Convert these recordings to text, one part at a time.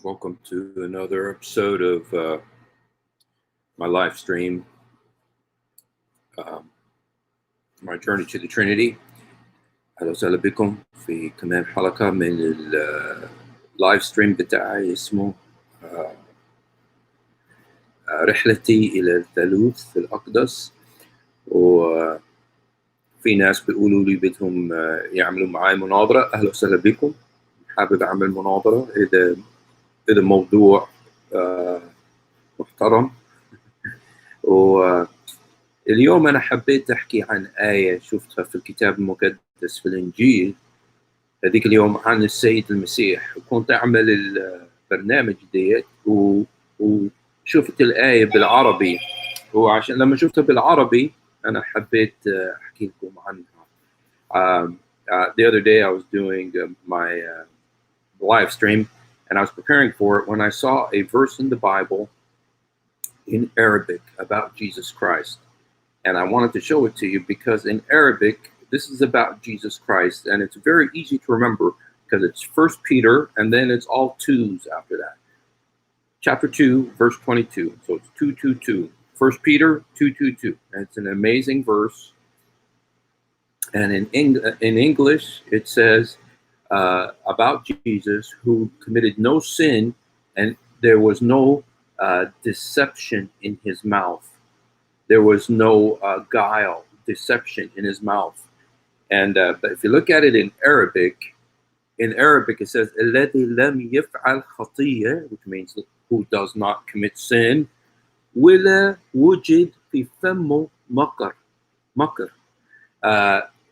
Welcome to another episode of my live stream, my journey to the Trinity. أهلا وسهلا بكم في كمان حلقة من اللايف ستريم بتاعي اسمه رحلتي إلى الثالوث الأقدس. وفي ناس بيقولوا لي بدهم يعملوا معي مناظرة. أهلا وسهلا بكم. حابب أعمل مناظرة إذا موضوع محترم. واليوم أنا حبيت أحكي عن آية شفتها في الكتاب المقدس في الإنجيل هذيك اليوم عن السيد المسيح. وكنت أعمل البرنامج ديت وشفت الآية بالعربي، وعشان لما شفتها بالعربي أنا حبيت أحكي لكم عنها. The other day I was doing my live stream and I was preparing for it when I saw a verse in the Bible in Arabic about Jesus Christ. And I wanted to show it to you because in Arabic, this is about Jesus Christ, and it's very easy to remember because it's 1 Peter, and then it's all twos after that. Chapter 2, verse 22. So it's 222. 1 Peter 222. And it's an amazing verse. And in English, it says about Jesus, who committed no sin, and there was no deception in his mouth. There was no guile, deception in his mouth. And but if you look at it in Arabic it says الذي لم يفعل خطية, which means who does not commit sin. ولا وجد في فمه مكر,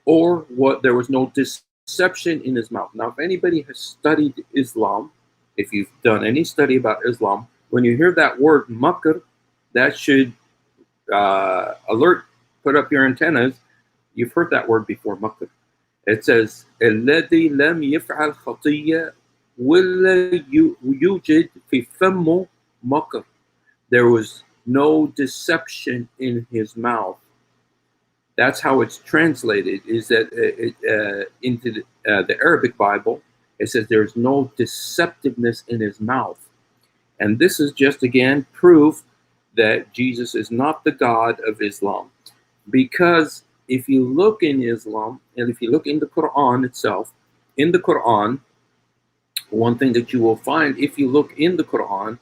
or what, there was no deception in his mouth. Now, if anybody has studied Islam, if you've done any study about Islam, when you hear that word makr, that should put up your antennas. You've heard that word before, makr. It says الذي لم يفعل خطية ولا يوجد في فمه مكر. There was no deception in his mouth. That's how it's translated, is that into the Arabic Bible, it says there's no deceptiveness in his mouth. And this is just, again, proof that Jesus is not the God of Islam. Because if you look in Islam, and if you look in the Quran itself, in the Quran, one thing that you will find, if you look in the Quran,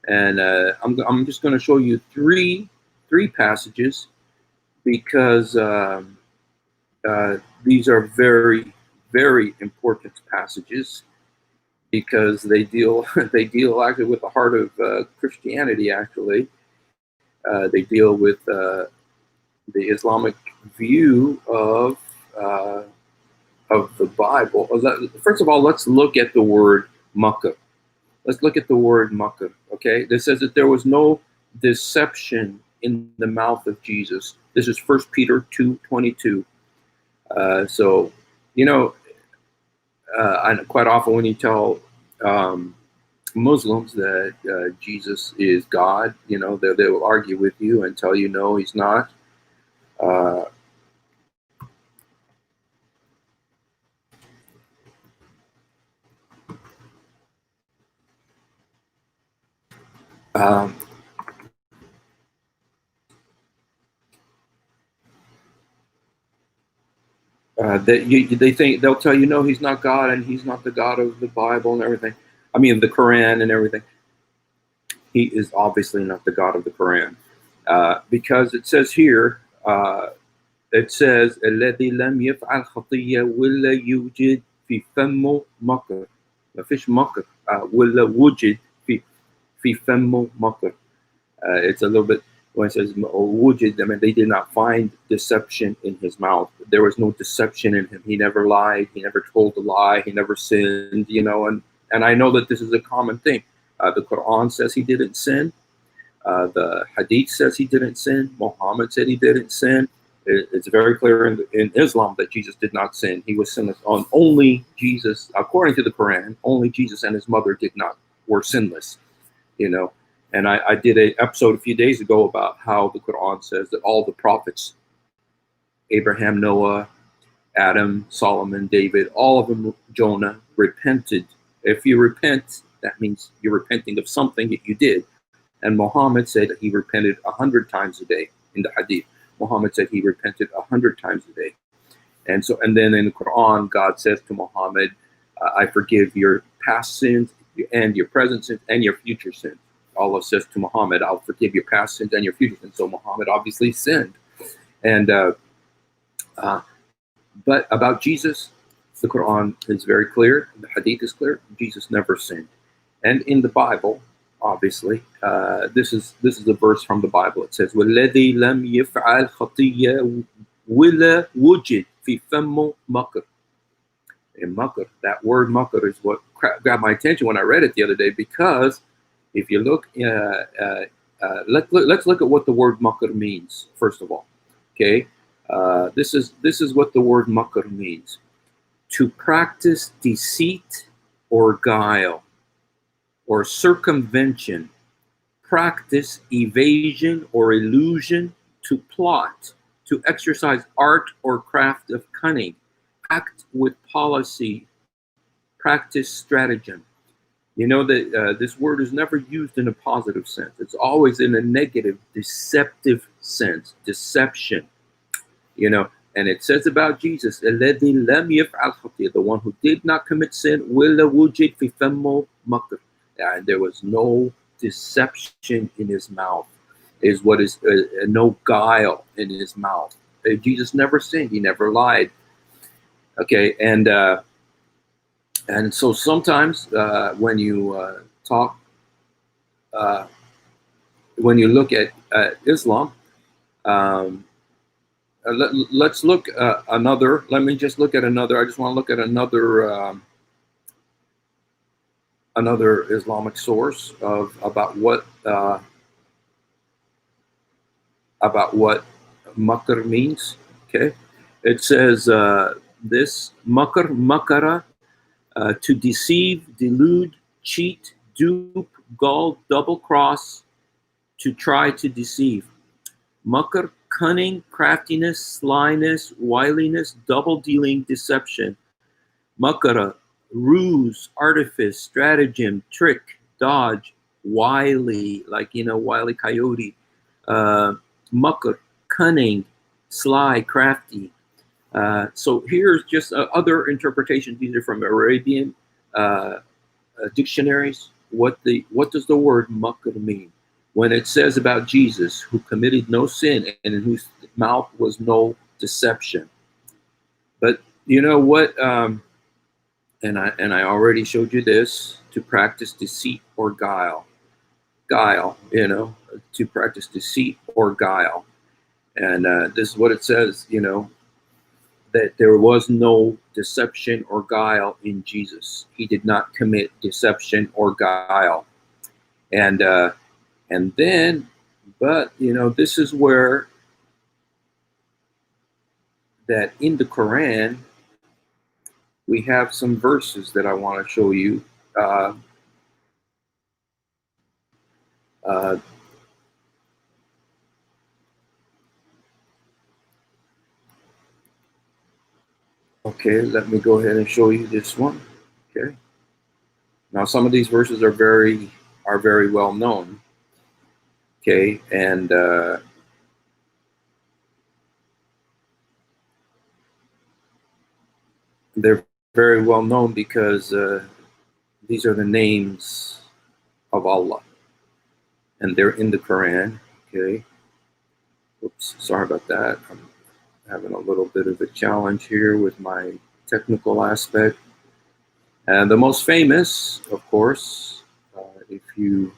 and I'm just going to show you three passages, because these are very, very important passages, because they deal actually with the heart of Christianity. Actually, they deal with the Islamic view of the Bible. First of all, let's look at the word makr. Let's look at the word makr. Okay, this says that there was no deception in the mouth of Jesus. This is 1 Peter 2:22. So, you know, and quite often when you tell Muslims that Jesus is God, you know, they will argue with you and tell you, no, he's not. They think they'll tell you, no, he's not God, and he's not the God of the Bible and everything. I mean, the Quran and everything. He is obviously not the God of the Quran, because it says here, it says الذي لم يفعل خطية ولا يوجد في فمه مكر. ما فيش مكر ولا وجد في فمه مكر. It's a little bit, when it says wujid, I mean, they did not find deception in his mouth. There was no deception in him. He never lied. He never told a lie. He never sinned, you know. And I know that this is a common thing. The Quran says he didn't sin. The Hadith says he didn't sin. Muhammad said he didn't sin. It's very clear in Islam that Jesus did not sin. He was sinless. On only Jesus, according to the Quran, only Jesus and his mother were sinless, you know. And I did an episode a few days ago about how the Quran says that all the prophets, Abraham, Noah, Adam, Solomon, David, all of them, Jonah, repented. If you repent That means you're repenting of something that you did. And Muhammad said he repented 100 times a day in the hadith. Muhammad said he repented 100 times a day. And then in the Quran, God says to Muhammad, I forgive your past sins and your present sins and your future sins. Allah says to Muhammad, I'll forgive your past sins and your future sins. So Muhammad obviously sinned. And but about Jesus, the Quran is very clear. The Hadith is clear. Jesus never sinned. And in the Bible, obviously, this is a verse from the Bible. It says, "وَالَّذِي لَمْ يَفْعَلْ خَطِيَّةً وَلَا وُجِدْ فِي فَمِّهِ مَكْرٌ." And makr, that word makr is what grabbed my attention when I read it the other day, because if you look, let's look at what the word makr means first of all. Okay, this is what the word makr means: to practice deceit or guile or circumvention, practice evasion or illusion, to plot, to exercise art or craft of cunning, act with policy, practice stratagem. You know that this word is never used in a positive sense. It's always in a negative, deceptive sense, deception. You know, and it says about Jesus, الَّذِي لَمْ يَفْعَلْ خَطِيَّةً, the one who did not commit sin, وَلَا وُجِدْ فِي فَمِّهِ مَكْرٌ, and there was no deception in his mouth, is what is no guile in his mouth. Jesus never sinned. He never lied. Okay, and so sometimes when you talk, when you look at Islam, let's look another. Let me just look at another. I just want to look at another Islamic source of about what makr means. Okay, it says this makara, to deceive, delude, cheat, dupe, gull, double cross, to try to deceive. Makr, cunning, craftiness, slyness, wiliness, double dealing, deception. Makara, ruse, artifice, stratagem, trick, dodge, wily, like, you know, wily coyote. Makr, cunning, sly, crafty. So here's just other interpretations. These are from Arabian dictionaries. What does the word makr mean? When it says about Jesus, who committed no sin and in whose mouth was no deception. But you know what? And I already showed you this: to practice deceit or guile. Guile, you know, to practice deceit or guile. And this is what it says, you know, that there was no deception or guile in Jesus. He did not commit deception or guile. And then, but, you know, this is where that in the Quran, we have some verses that I want to show you. Okay, let me go ahead and show you this one. Okay. Now, some of these verses are very well known. Okay, and they're very well known because these are the names of Allah, and they're in the Quran. Okay. Oops, sorry about that. I'm having a little bit of a challenge here with my technical aspect. And the most famous, of course, if you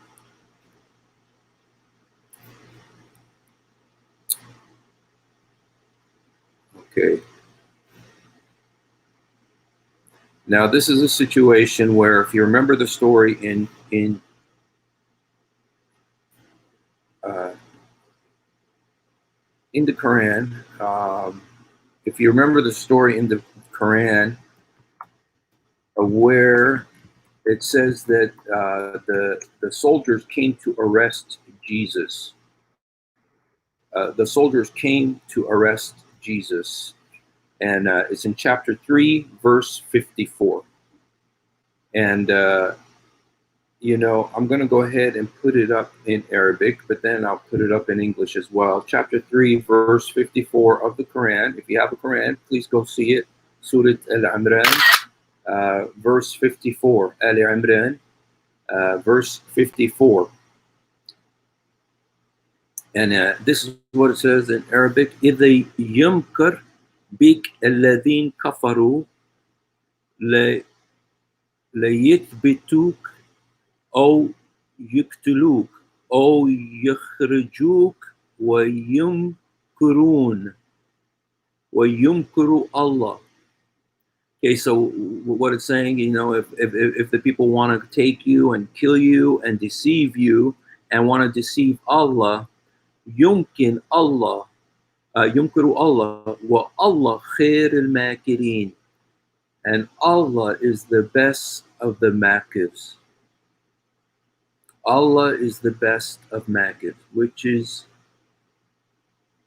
okay. Now, this is a situation where, if you remember the story in the Quran, if you remember the story in the Quran, where it says that the soldiers came to arrest Jesus. The soldiers came to arrest Jesus, and it's in chapter 3, verse 54. And I'm going to go ahead and put it up in Arabic, but then I'll put it up in English as well. Chapter 3, verse 54 of the Quran. If you have a Quran, please go see it. Surah Al-Imran, verse 54. Al-Imran, verse 54. And this is what it says in Arabic. إِذَا يَمْكَرْ بِكَ الَّذِينَ كَفَرُوا لَيُثْبِتُوكَ أو يقتلوك أو يخرجوك ويمكرون Allah. Okay, so what it's saying, if the people want to take you and kill you and deceive you and want to deceive Allah, يمكن Allah, يمكر Allah, وَاللَّهُ خَيْرُ الْمَاكِرِينَ, and Allah is the best of the makers. Allah is the best of makr, which is,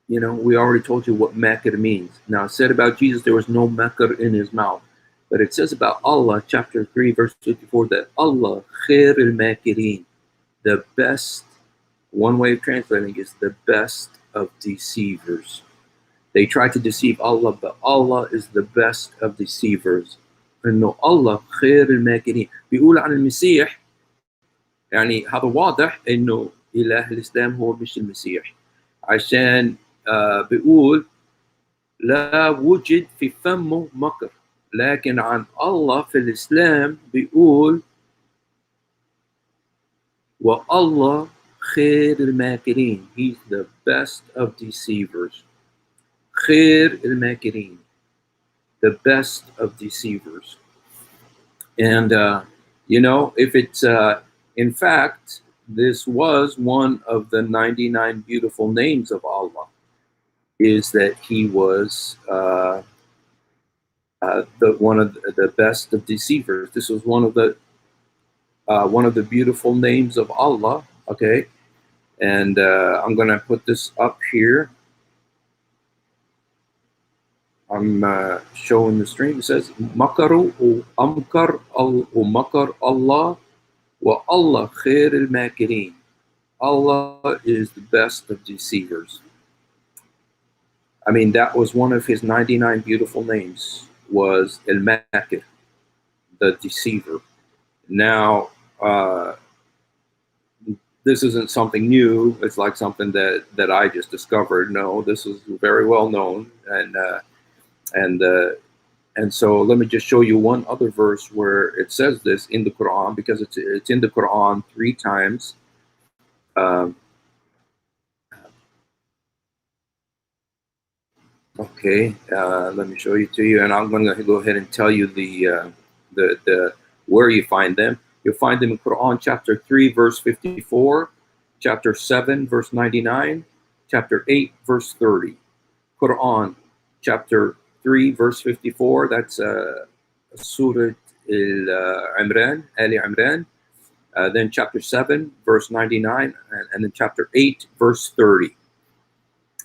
we already told you what makr means. Now, it said about Jesus, there was no makr in his mouth. But it says about Allah, chapter 3, verse 54, that Allah, khair al-makirin, the best, one way of translating is the best of deceivers. They try to deceive Allah, but Allah is the best of deceivers. إنه الله خير الماكرين. بيقول عن المسيح يعني هذا واضح انه اله الاسلام هو مش المسيح، عشان بيقول لا وجد في فمه مكر، لكن عن الله في الاسلام بيقول والله خير الماكرين. He's the best of deceivers. خير الماكرين, the best of deceivers. And if it's in fact, this was one of the 99 beautiful names of Allah, is that he was one of the best of deceivers. This was one of the beautiful names of Allah. Okay, and I'm going to put this up here. I'm showing the stream. It says Makaru Amkar Makar Allah wa Allah khair al-makirin. Allah is the best of deceivers. I mean, that was one of his 99 beautiful names, was al-makir, the deceiver. Now, this isn't something new. It's like something that I just discovered. No, this is very well known, and so let me just show you one other verse where it says this in the Quran, because it's in the Quran 3 times. Okay, let me show you to you, and I'm going to go ahead and tell you the where you find them. You'll find them in Quran chapter 3 verse 54, chapter 7 verse 99, chapter 8 verse 30. Quran chapter 3 verse 54, that's Surah Al-Imran, Ali Imran. Then chapter 7 verse 99, and then chapter 8 verse 30.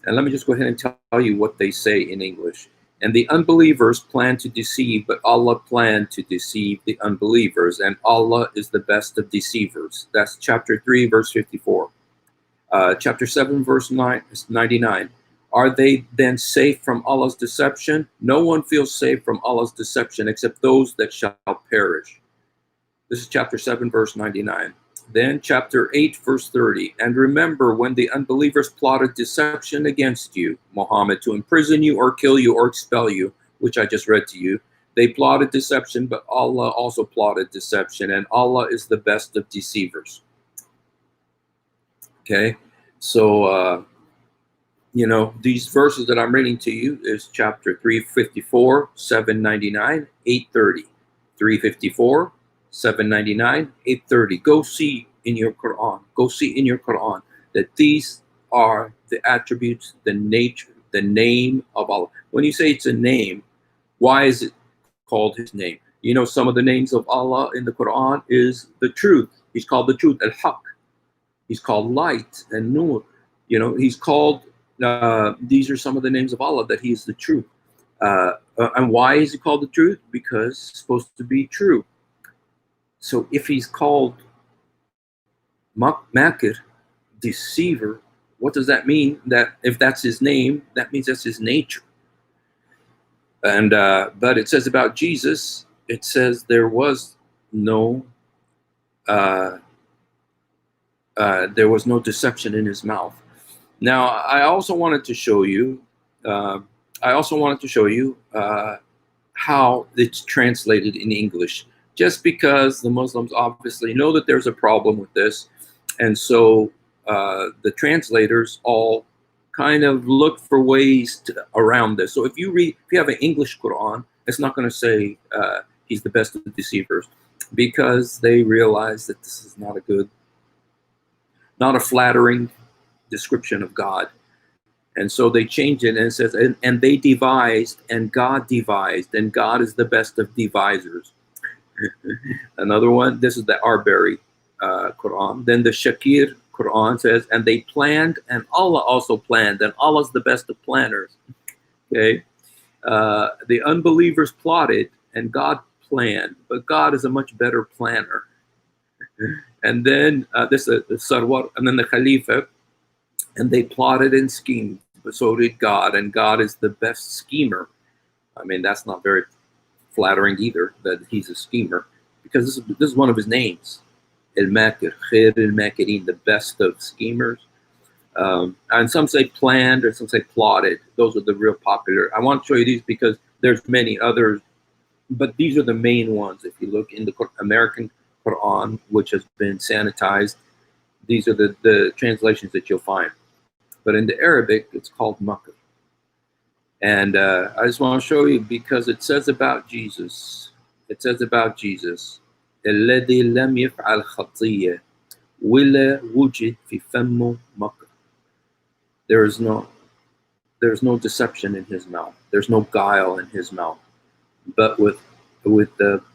And let me just go ahead and tell you what they say in English. And the unbelievers plan to deceive, but Allah planned to deceive the unbelievers, and Allah is the best of deceivers. That's chapter 3, verse 54. Chapter 7, verse 99. Are they then safe from Allah's deception? No one feels safe from Allah's deception except those that shall perish. This is chapter 7, verse 99. Then chapter 8, verse 30. And remember when the unbelievers plotted deception against you, Muhammad, to imprison you or kill you or expel you, which I just read to you. They plotted deception, but Allah also plotted deception, and Allah is the best of deceivers. Okay, so, these verses that I'm reading to you is chapter 354, 799, 830. 354, 799, 830. Go see in your Quran. Go see in your Quran that these are the attributes, the nature, the name of Allah. When you say it's a name, why is it called his name? Some of the names of Allah in the Quran is the truth. He's called the truth, al-haq. He's called light and nur. He's called, these are some of the names of Allah, that he is the truth. And why is he called the truth? Because it's supposed to be true. So if he's called Makir, deceiver. What does that mean? That if that's his name, that means that's his nature. And but it says about Jesus, it says there was no uh, there was no deception in his mouth. Now, I also wanted to show you. I also wanted to show you how it's translated in English. Just because the Muslims obviously know that there's a problem with this, and so the translators all kind of look for ways around this. So if you have an English Quran, it's not going to say he's the best of deceivers, because they realize that this is not a flattering description of God. And so they change it, and it says, and they devised, and God devised, and God is the best of devisers. Another one, this is the Arbery Quran. Then the Shakir Quran says, and they planned, and Allah also planned, and Allah's the best of planners. Okay, the unbelievers plotted, and God planned, but God is a much better planner. And then this is the Sarwar, and then the Khalifa, and they plotted and schemed, but so did God, and God is the best schemer. I mean, that's not very flattering either, that he's a schemer, because this is one of his names, El-Makir, Khair el-Makirin, the best of schemers. And some say planned, or some say plotted. Those are the real popular. I want to show you these because there's many others, but these are the main ones. If you look in the American Quran, which has been sanitized, these are the translations that you'll find. But in the Arabic, it's called Makr. And I just want to show you, because it says about Jesus, الذي لم يفعل خطية ولا وجد في فمه مكر. There's no deception in his mouth. There's no guile in his mouth. But with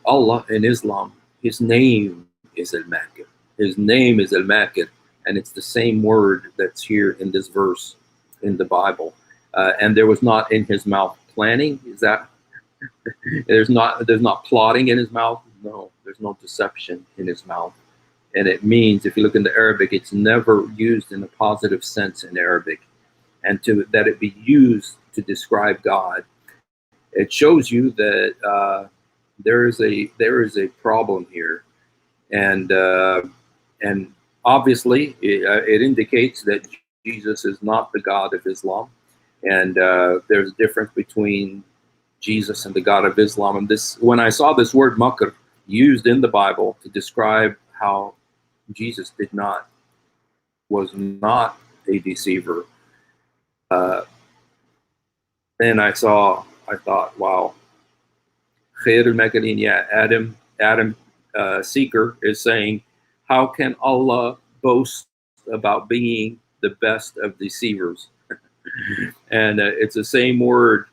Allah in Islam, his name is Al-Makir. His name is Al-Makir, and it's the same word that's here in this verse in the Bible. And there was not in his mouth planning. Is that there's not plotting in his mouth? No, there's no deception in his mouth. And it means, if you look in the Arabic, it's never used in a positive sense in Arabic, and that it be used to describe God. It shows you that there is a problem here, and obviously it indicates that Jesus is not the God of Islam, and there's a difference between Jesus and the God of Islam. And when I saw this word makr used in the Bible to describe how Jesus was not a deceiver, then I thought, wow, Khair al-Makirin, yeah, Adam Seeker is saying, how can Allah boast about being the best of deceivers? And it's the same word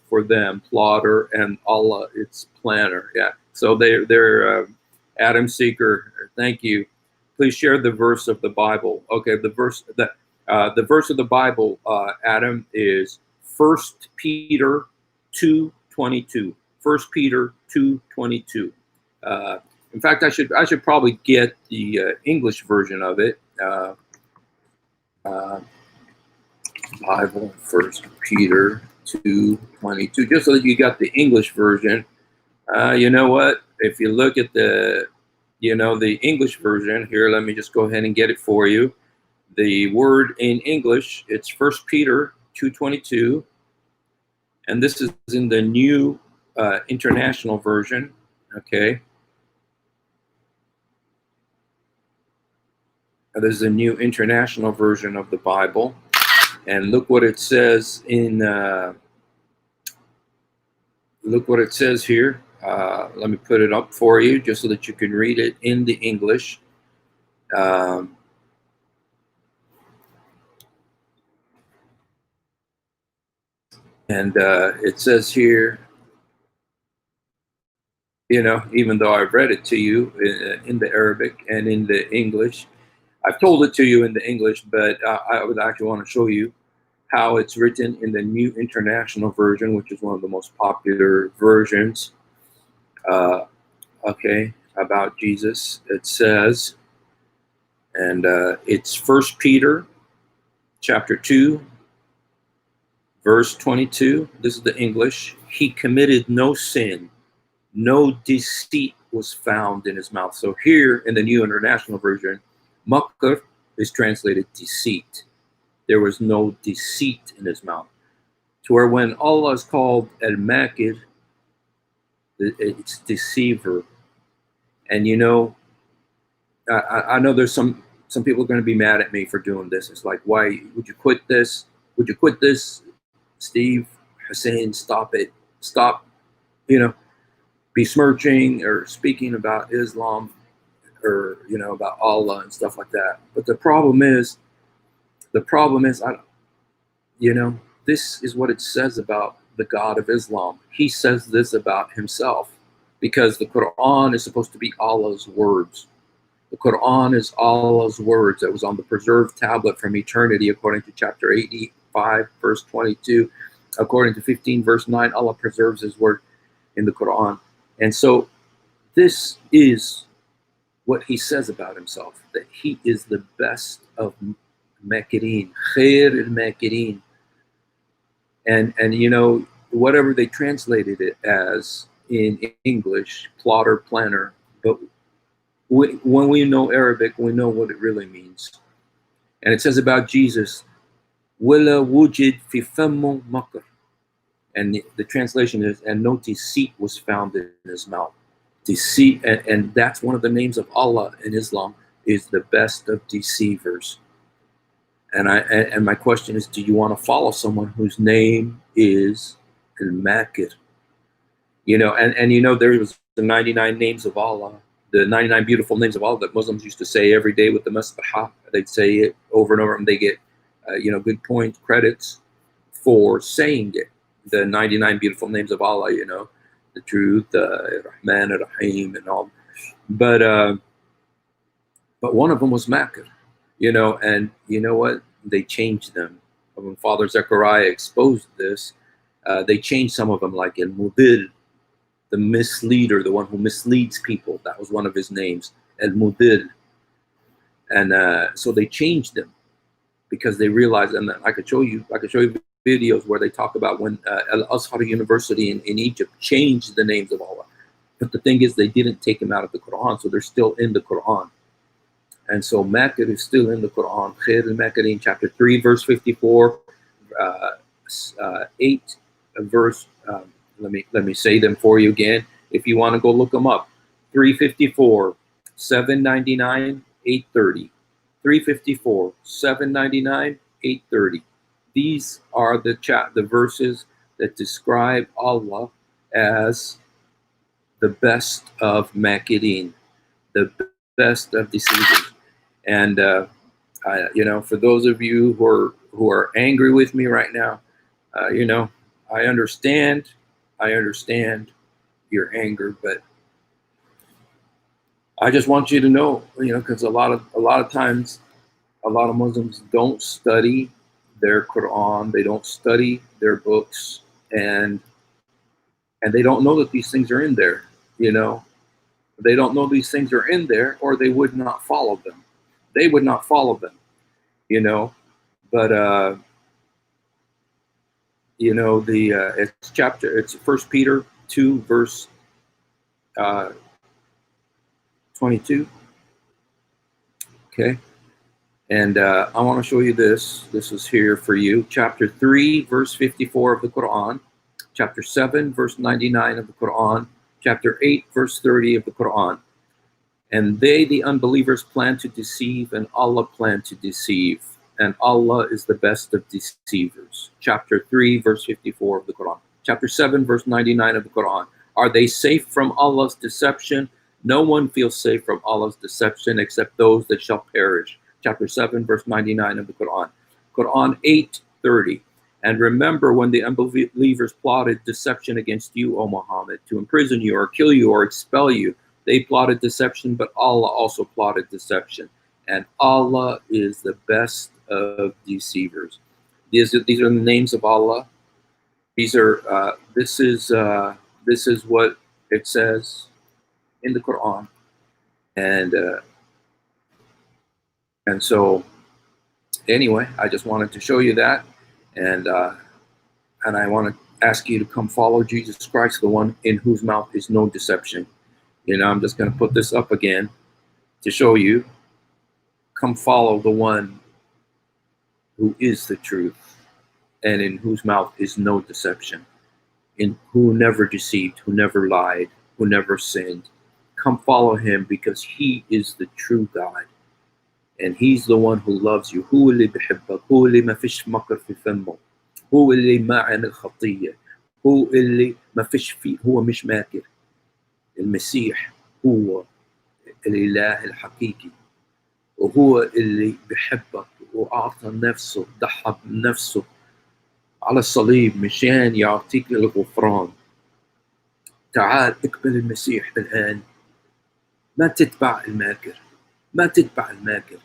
for them, plotter, and Allah, it's planner. Yeah. So they're Adam Seeker. Thank you. Please share the verse of the Bible. Okay, the verse of the Bible, Adam, is 1 Peter 2:22. 1 Peter 2:22. In fact, I should probably get the English version of it. Bible, 1 Peter 2:22, just so that you got the English version. You know what? If you look at the English version here, let me just go ahead and get it for you. The word in English, it's 1 Peter 2:22, and this is in the New International Version. Okay. This is a New International Version of the Bible. And look what it says look what it says here. Let me put it up for you just so that you can read it in the English. And it says here, even though I've read it to you in the Arabic and in the English, I've told it to you in the English, but I would actually want to show you how it's written in the New International Version, which is one of the most popular versions. Okay, about Jesus. It says, And it's 1 Peter chapter 2, verse 22. This is the English. He committed no sin. No deceit was found in his mouth. So here in the New International Version, makr is translated deceit. There was no deceit in his mouth. To where when Allah is called al-makir, it's deceiver. And you know, I know there's some people are going to be mad at me for doing this. It's like, why would you quit this? Would you quit this, Steve, Hussein? Stop it. Stop, you know, besmirching or speaking about Islam or, you know, about Allah and stuff like that. But the problem is, you know, this is what it says about the God of Islam. He says this about himself because the Quran is supposed to be Allah's words. The Quran is Allah's words that was on the preserved tablet from eternity, according to chapter 85, verse 22. According to 15, verse 9, Allah preserves his word in the Quran. And so this is what he says about himself, that he is the best of makirin, khair al-makirin. And you know, whatever they translated it as in English, plotter, planner, but when we know Arabic, we know what it really means. And it says about Jesus, وَلَا وُجِدْ فِي فَمُّ مَكْرٍ. And the translation is, and no deceit was found in his mouth. Deceit, and that's one of the names of Allah in Islam, is the best of deceivers. And my question is, do you want to follow someone whose name is al-Makir? You know, and you know, there was the 99 names of Allah, the 99 beautiful names of Allah that Muslims used to say every day with the Masbahah. They'd say it over and over, and they get, you know, good points, credits for saying it. The 99 beautiful names of Allah, you know, the truth, Rahman, Rahim, and all. But one of them was Makr, you know, and you know what? They changed them. When Father Zechariah exposed this, they changed some of them, like El-Mudil, the misleader, the one who misleads people. That was one of his names, El-Mudil. And so they changed them because they realized, and I could show you videos where they talk about when Al-Azhar University in Egypt changed the names of Allah. But the thing is, they didn't take them out of the Quran, so they're still in the Quran. And so Makr is still in the Quran. Khair al-Makirin, chapter 3, verse 54, 8 verse, let me say them for you again, if you want to go look them up. 354, 799, 830. 354, 799, 830. These are the verses that describe Allah as the best of Makirin, the best of deceivers. And you know, for those of you who are angry with me right now, you know, I understand your anger, but I just want you to know, you know, because a lot of times, a lot of Muslims don't study their Quran, they don't study their books, and they don't know that these things are in there. You know, they don't know these things are in there, or they would not follow them. They would not follow them, you know. But you know, it's 1 Peter 2, verse 22. Okay, and I want to show you this. This is here for you. Chapter 3, verse 54 of the Quran. Chapter 7, verse 99 of the Quran. Chapter 8, verse 30 of the Quran. And they, the unbelievers, plan to deceive, and Allah planned to deceive. And Allah is the best of deceivers. Chapter 3, verse 54 of the Quran. Chapter 7, verse 99 of the Quran. Are they safe from Allah's deception? No one feels safe from Allah's deception except those that shall perish. Chapter 7, verse 99 of the Quran. Quran 8:30. And remember when the unbelievers plotted deception against you, O Muhammad, to imprison you or kill you or expel you. They plotted deception, but Allah also plotted deception. And Allah is the best of deceivers. These are the names of Allah. These are this is what it says in the Quran. And And so, anyway, I just wanted to show you that, and I want to ask you to come follow Jesus Christ, the one in whose mouth is no deception. I'm just going to put this up again to show you. Come follow the one who is the truth, and in whose mouth is no deception, in who never deceived, who never lied, who never sinned. Come follow him, because he is the true God, and he's the one who loves you. هو اللي بحبك، هو اللي ما فيش مكر في فمه، هو اللي ما عمل خطية، هو اللي ما فيش فيه، هو مش ماكر. المسيح هو الإله الحقيقي، وهو اللي بحبك وأعطى نفسه، ضحى بنفسه على الصليب مشان يعطيك الغفران. تعال اقبل المسيح الآن. ما تتبع الماكر، ما تتبع الماكر،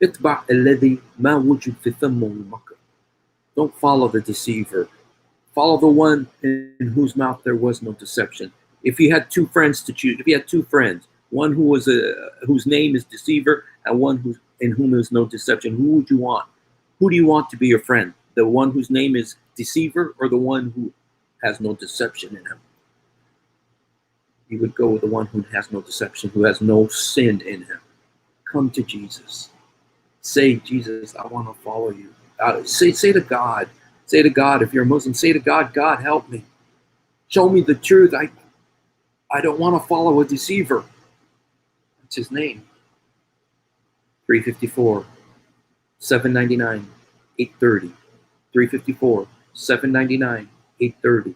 اتبع الذي ما وجد في فمه المكر. Don't follow the deceiver. Follow the one in whose mouth there was no deception. If you had two friends to choose, if you had two friends, one whose name is deceiver, and one in whom there's no deception, who would you want? Who do you want to be your friend? The one whose name is deceiver, or the one who has no deception in him? You would go with the one who has no deception, who has no sin in him. Come to Jesus. Say, Jesus, I want to follow you. Say to God. Say to God, if you're a Muslim, say to God, God, help me. Show me the truth. I don't want to follow a deceiver. That's his name. 354, 799, 830. 354, 799, 830.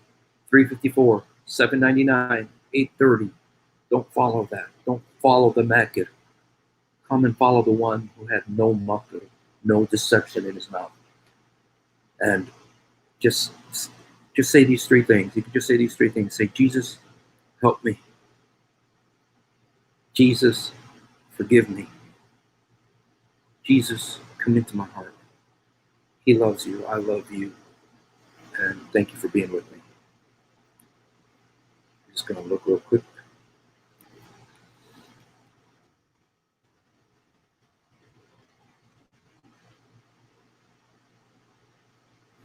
354, 799, 830. Don't follow that. Don't follow the makir. Come and follow the one who had no makir, no deception in his mouth. And just say these three things. You can just say these three things. Say, Jesus, help me. Jesus, forgive me. Jesus, come into my heart. He loves you. I love you. And thank you for being with me. I'm just going to look real quick.